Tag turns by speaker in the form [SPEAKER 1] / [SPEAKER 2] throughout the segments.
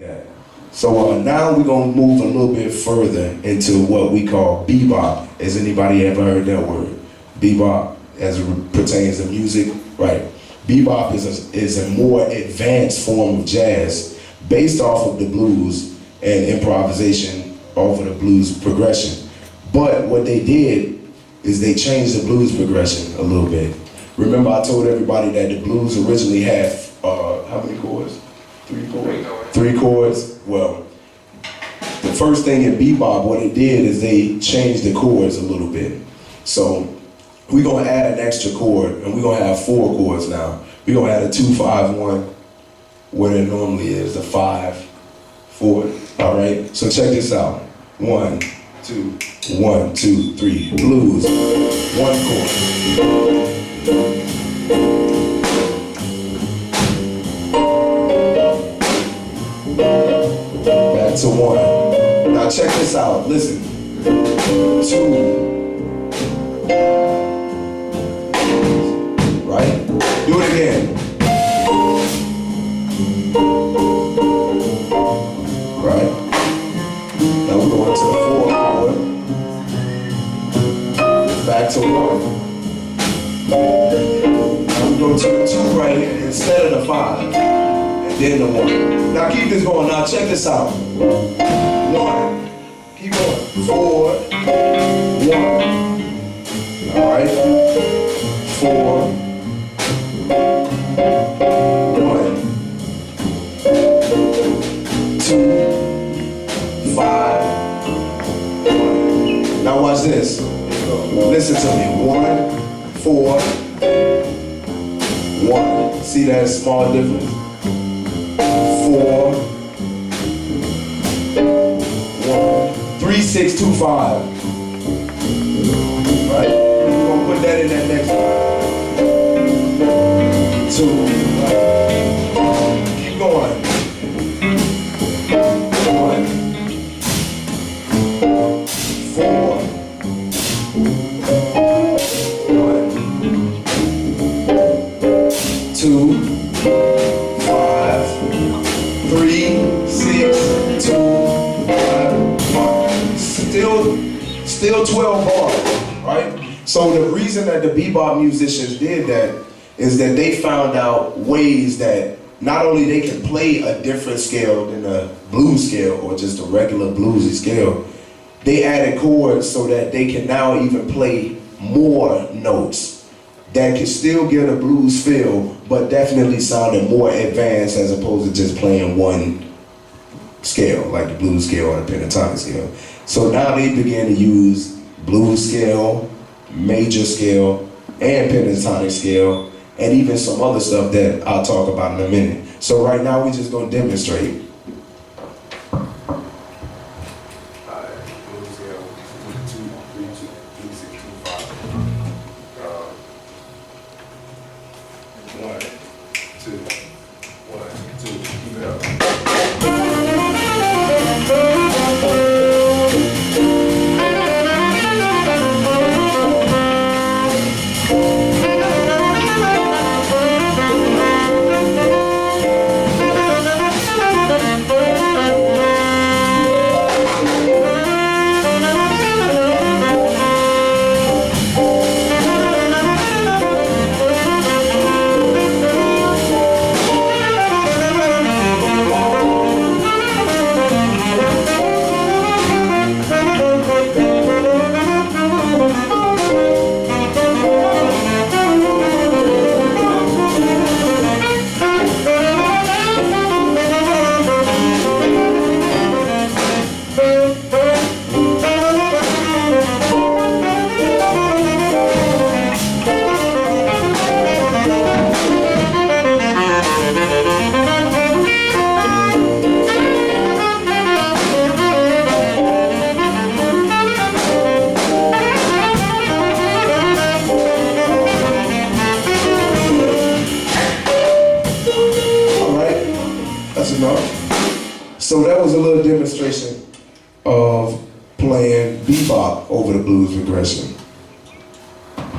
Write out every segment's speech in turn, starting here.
[SPEAKER 1] that. So now we're gonna move a little bit further into what we call bebop. Has anybody ever heard that word? Bebop, as it pertains to music, right? Bebop is a more advanced form of jazz based off of the blues and improvisation off of the blues progression. But what they did is they changed the blues progression a little bit. Remember I told everybody that the blues originally had, how many chords? 3 chords? 3 chords. Well, the first thing in bebop, what it did is they changed the chords a little bit. So we're gonna add an extra chord, and we're gonna have 4 chords now. We're gonna add a 2-5-1, where it normally is, the 5-4. All right. So check this out. 1, 2, 1, 2, 3. Blues. 1 chord. Back to 1. Now check this out. Listen. 2. Right? Do it again. Right? Now we're going to the 4 chord. Back to 1. Now we go to the 2 right here instead of the 5. And then the 1. Now keep this going. Now check this out. 1. Keep going. 4. 1. Alright? 4. 1. 2. 5. 1. Now watch this. Listen to me. 1, 4, 1. See that small difference? 4, 1. 3, 6, 2, 5. Right? We're gonna put that in that next one. 2. Right? Keep going. 1, 4, 1, 2, 5, 3, 6, 2, 5, 1. Still 12 bars, right? So the reason that the bebop musicians did that is that they found out ways that not only they can play a different scale than a blues scale or just a regular bluesy scale, they added chords so that they can now even play more notes that can still get a blues feel, but definitely sounding more advanced as opposed to just playing one scale, like the blues scale or the pentatonic scale. So now they began to use blues scale, major scale, and pentatonic scale, and even some other stuff that I'll talk about in a minute. So right now we're just gonna demonstrate. So that was a little demonstration of playing bebop over the blues regression.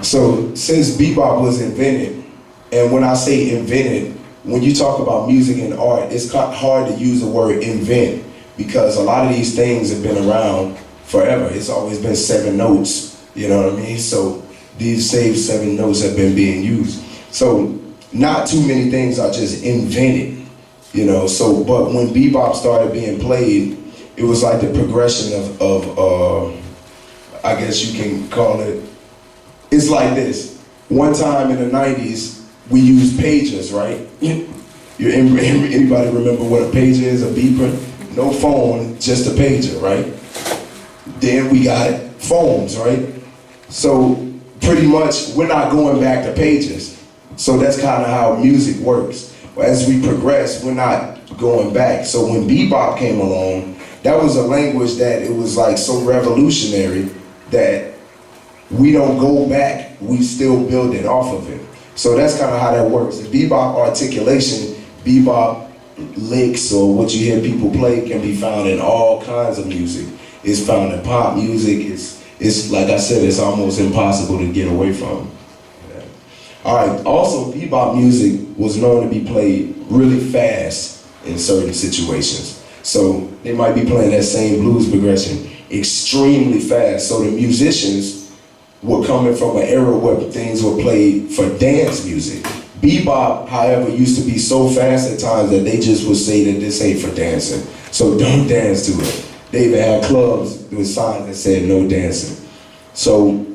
[SPEAKER 1] So since bebop was invented, and when I say invented, when you talk about music and art, it's hard to use the word invent, because a lot of these things have been around forever. It's always been 7 notes, you know what I mean? So these same 7 notes have been being used. So not too many things are just invented, you know? So, but when bebop started being played, it was like the progression of I guess you can call it, it's like this. One time in the 90s, we used pagers, right? Anybody remember what a pager is, a beeper? No phone, just a pager, right? Then we got phones, right? So pretty much, we're not going back to pages. So that's kind of how music works. As we progress, we're not going back. So when bebop came along, that was a language that it was like so revolutionary that we don't go back, we still build it off of it. So that's kind of how that works. The bebop articulation, bebop licks, or what you hear people play, can be found in all kinds of music. It's found in pop music. It's like I said, it's almost impossible to get away from. Yeah. All right, also bebop music was known to be played really fast in certain situations. So they might be playing that same blues progression extremely fast. So the musicians were coming from an era where things were played for dance music. Bebop, however, used to be so fast at times that they just would say that this ain't for dancing, so don't dance to it. They even had clubs with signs that said no dancing. So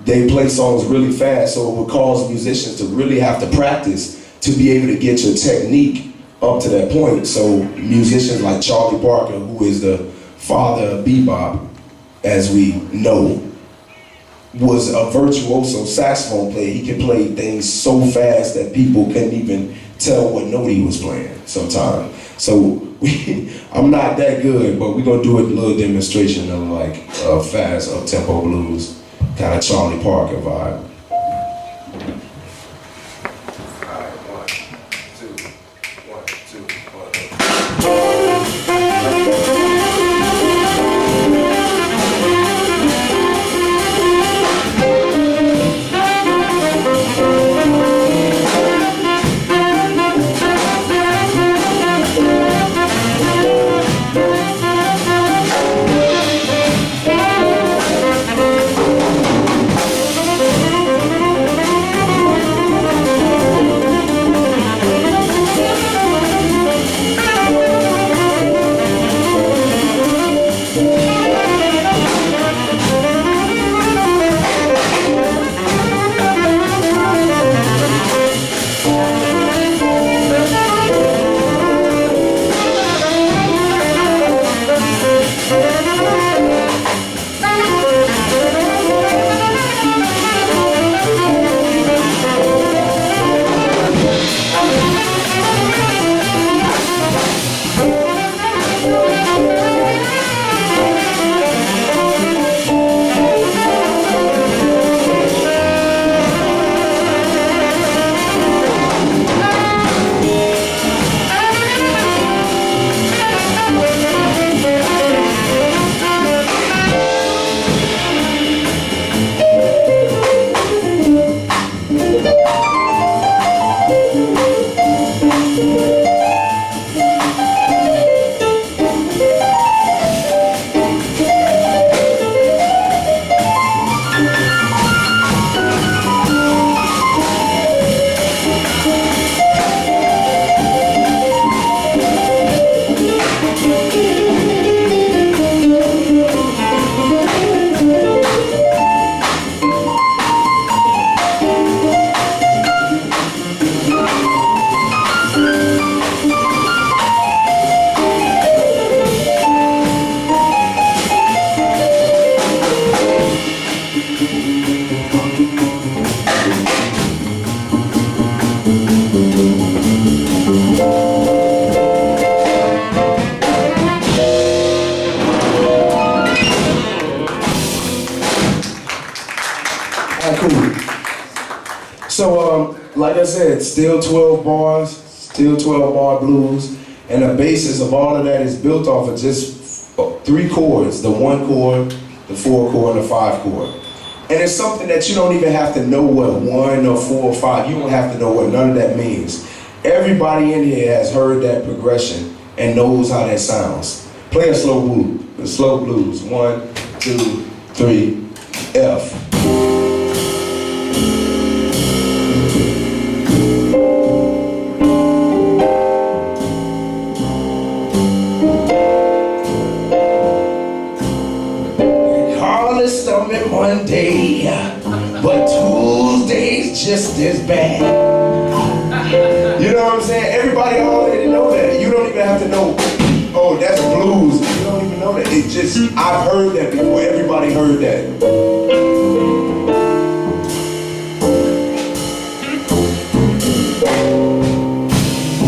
[SPEAKER 1] they play songs really fast, so it would cause musicians to really have to practice to be able to get your technique up to that point. So musicians like Charlie Parker, who is the father of bebop, as we know, was a virtuoso saxophone player. He could play things so fast that people couldn't even tell what note he was playing sometimes. So I'm not that good, but we're gonna do a little demonstration of like fast up-tempo blues, kind of Charlie Parker vibe. All right, 1, 2, 1, 2, So, like I said, still 12 bars, still 12 bar blues, and the basis of all of that is built off of just 3 chords, the 1 chord, the 4 chord, and the 5 chord. And it's something that you don't even have to know what 1 or 4 or 5, you don't have to know what none of that means. Everybody in here has heard that progression and knows how that sounds. Play a slow blues. 1, 2, 3, F. Hardest of me Monday, but Tuesday's just as bad. You know what I'm saying? Everybody already know that. You don't even have to know, oh, that's blues. You don't even know that. It just, I've heard that before. Everybody heard that.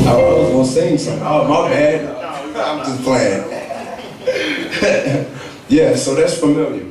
[SPEAKER 1] I was gonna sing something. Oh, my bad. I'm just playing. Yeah, so that's familiar.